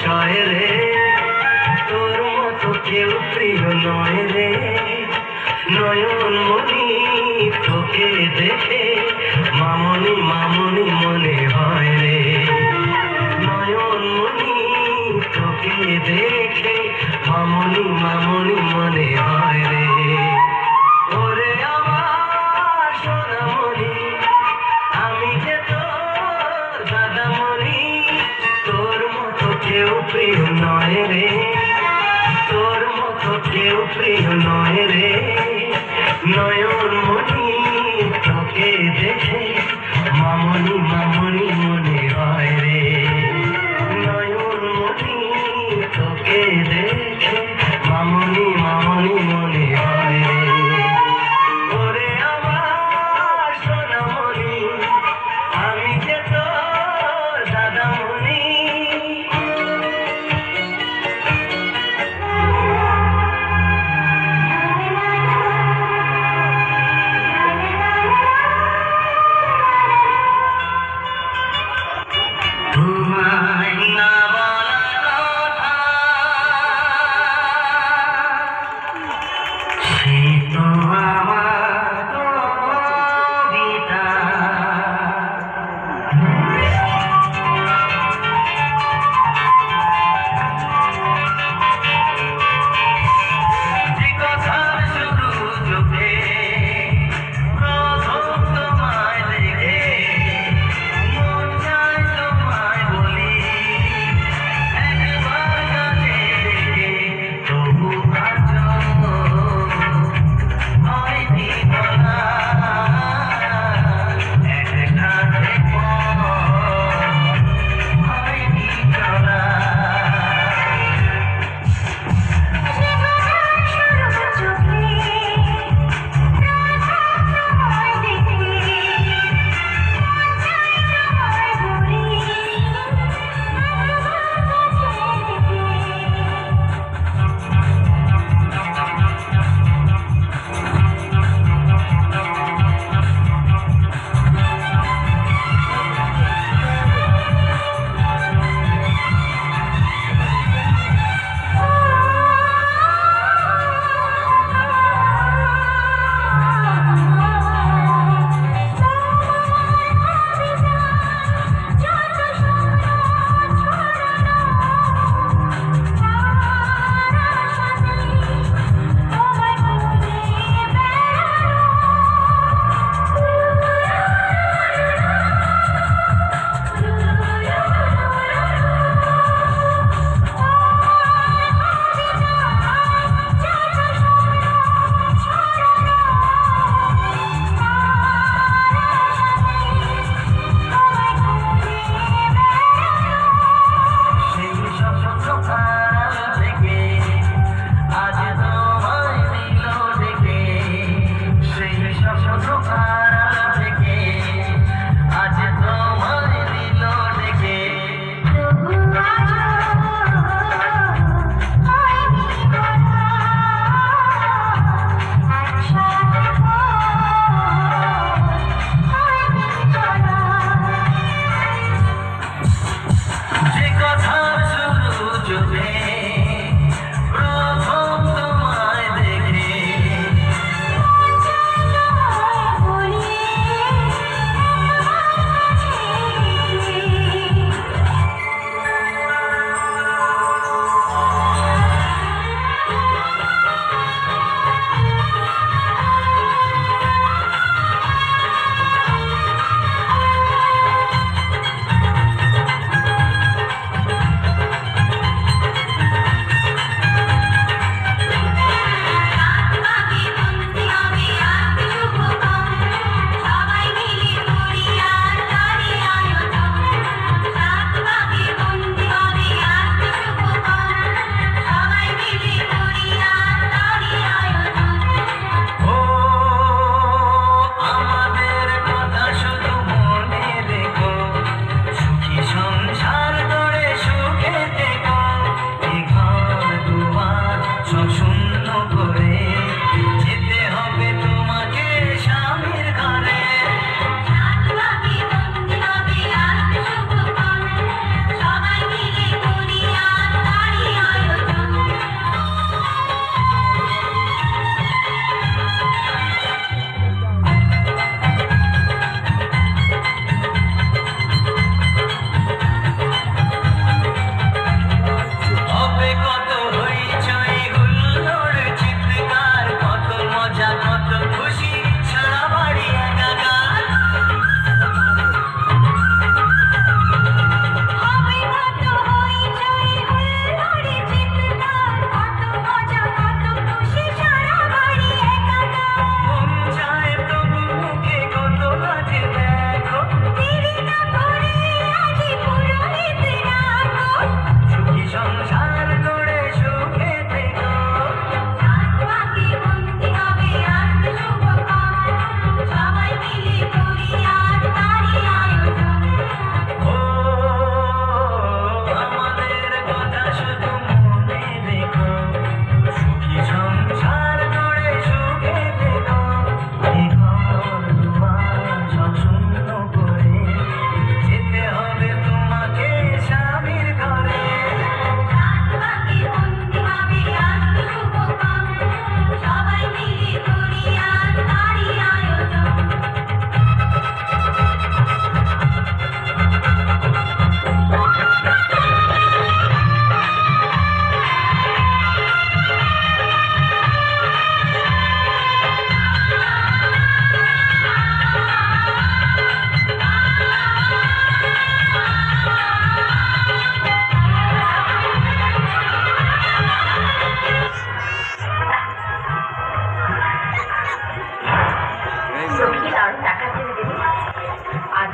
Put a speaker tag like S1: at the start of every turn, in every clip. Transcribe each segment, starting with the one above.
S1: বিষয় রে, তোর মতো কেউ প্রিয় নয় রে। নয়ন মনি তোকে দেখে মামনি মামনি মনে হয় রে। নয়ন মনি তোকে দেখে মামনি মামনি মনে হয় রে। ওরে আমার সোনামণি, আমি যে তোর দাদামণি, তোর মতো কেউ প্রিয় নয় রে, তোর মতো কেউ প্রিয় নয় রে। নয়ন মনি তোকে দেখে মামনি মামনি মনে হয় রে। নয়ন মনি তোকে দেখে মামনি মামনি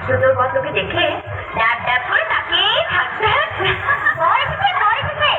S2: সুন্দর পদ্মকে দেখে ডাব ডাব করে তাকিয়ে থাকতে ভয় পেতে ভয় পেতে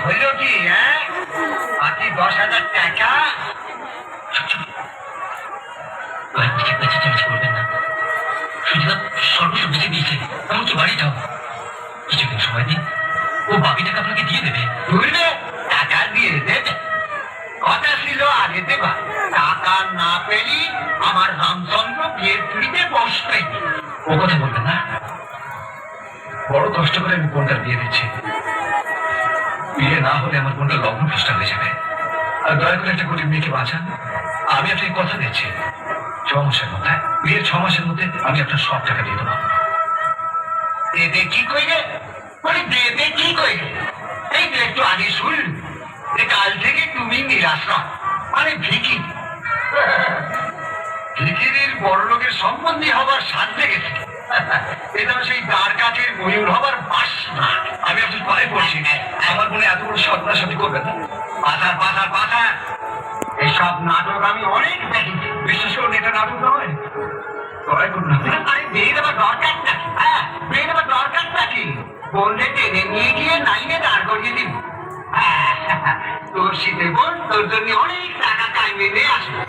S3: হইল কি? হ্যাঁ, বাকি 10,000 টাকা।
S1: করবেন না, সুচিতা সর্বস্ব বেঁচে দিয়েছে, এমনকি বাড়িটাও। কিছুদিন সময় দিন, ও বাকি টাকা আপনাকে দিয়ে দেবে।
S3: বুঝলে, টাকা দিয়ে দেবে। কথা ছিল আগে দেবা, টাকা না পেলি আমার রামচন্দ্র বিয়ের পিড়িতে বসবেই।
S1: ও কথা বলবেন না, বড় কষ্ট করে আমি বোনটার বিয়ে দিচ্ছি। বিয়ে না হলে আমার বোনটা লগ্ন ফিস্টা হয়ে যাবে। আর দয়া করে একটা গরিব মেয়েকে বাঁচান। আমি আপনাকে কথা দিচ্ছি, 6 মাসের মধ্যে, বিয়ের 6 মাসের মধ্যে আমি আপনার সব টাকা দিয়ে দেবো।
S3: দেবে কি কইলে? মানে দেবে কি কইলে? এই তো একটু আগে শুনল যে কাল থেকে তুমি নিরাশ্রম, মানে ভিকি। ভিকিরির বড় লোকের সম্বন্ধী হবার সাথে গেছে। এটা সেই দ্বার কাঠের ময়ূর হবার বাসনা।
S1: আমি আপনার পায়ে পড়ছি, আমার বোনে এত বড় সর্বনাশাতি করবেন না।
S3: পাথার পাথার পাথার, এসব নাটক আমি অনেক দেখেছি।
S1: বিশ্বাস করুন, এটা নাটক নয়। দয়া করুন আপনি।
S3: আরে বিয়ে দেওয়ার দরকার নাকি? হ্যাঁ, বিয়ে দেওয়ার দরকার নাকি? বললে টেনে নিয়ে গিয়ে লাইনে দাঁড় করিয়ে দিন। তোর শীতে বোন তোর জন্য অনেক টাকা কাইমে নিয়ে আসবে।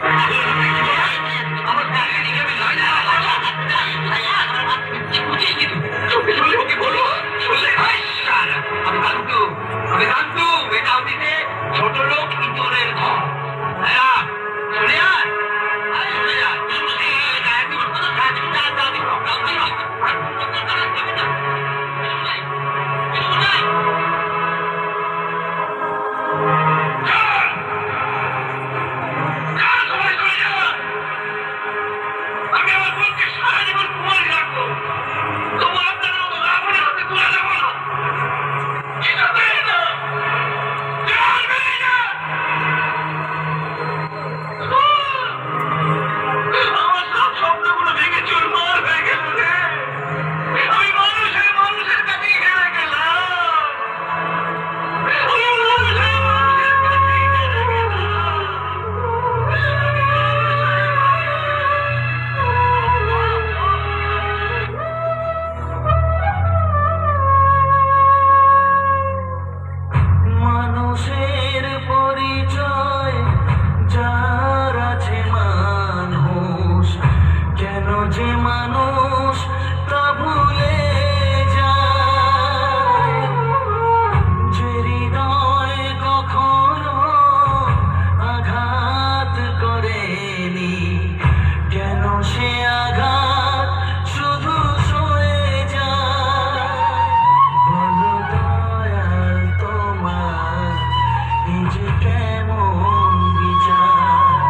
S3: আমার টাকা নিয়ে যাবে, নয় না। বুঝিস কি তুই? চোখে শুনলে ওকে বলো, শুনলে ভাই সারা। আমি জানতো, এটাও দিতে ছোট লোক ইঁদুরের ঘর। হ্যাঁ, শুনে আর শুনে আর
S1: মানুষের পরিচয় যার আছে মানুষ, কেন যে মানুষ তা ভুলে যায়। যে হৃদয় কখনো আঘাত করেনি, কেন সে আঘাত শুধু সয়ে যায়। বলো দয়াল তোমার এই যে কেমন বিচার,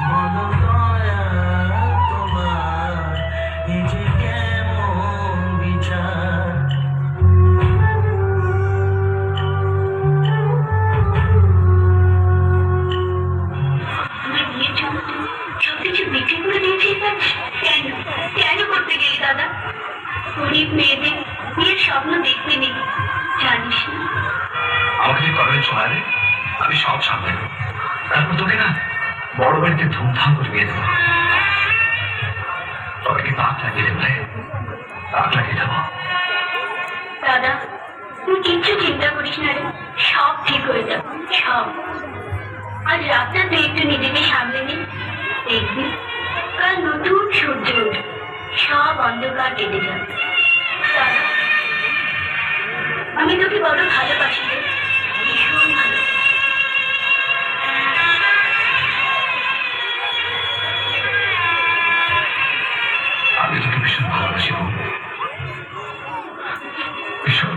S1: বলো দয়াল তোমার এই যে কেমন বিচার।
S2: আমার বিয়ের জন্য তুই সবকিছু বিক্রি করে দিয়েছিস? কেন কেন করতে গেলি দাদা? গরিব মেয়েদের বিয়ের স্বপ্ন দেখতে নেই, জানিস না?
S1: আমাকে তুই কবে শোনালে, আমি সব সামলে নেব। তারপর তোকে না বড় বাড়িতে ধুমধাম করে বিয়ে দেবো। তোকে তাক লাগিয়ে দেবো, তাক লাগিয়ে দেবো।
S2: দাদা, তুই কিচ্ছু চিন্তা করিস না রে, সব ঠিক হয়ে যাবে, সব। আজ রাতটা তুই একটু নিজেকে সামলে নি, দেখবি কাল নতুন সূর্য উঠবে, সব অন্ধকার কেটে যাবে। দাদা, আমি তোকে বড় ভালোবাসি রে, ভীষণ ভালো।
S1: আমি তোকে ভীষণ ভালোবাসি বোন, ভীষণ।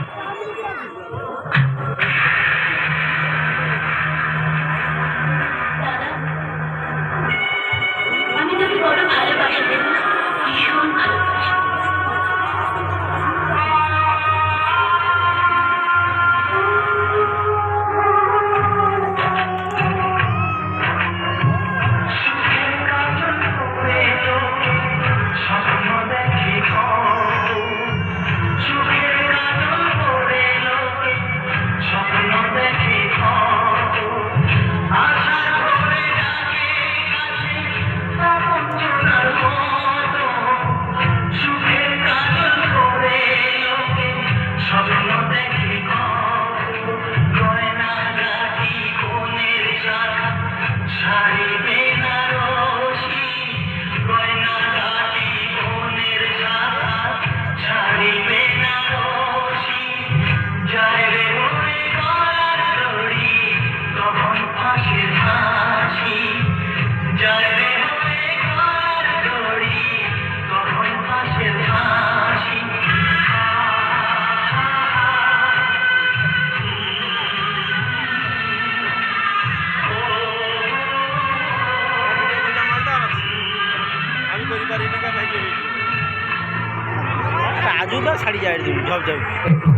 S2: দাদা, আমি তোকে বড় ভালোবাসি রে, ভীষণ ভালোবাসি।
S1: স্বপ্ন দেখি সুখের কাজল
S4: କରିପାରିନି କା ଭାଇ ଆଜୁ ତ ଛାଡ଼ି ଯାଏ ଝପଝପ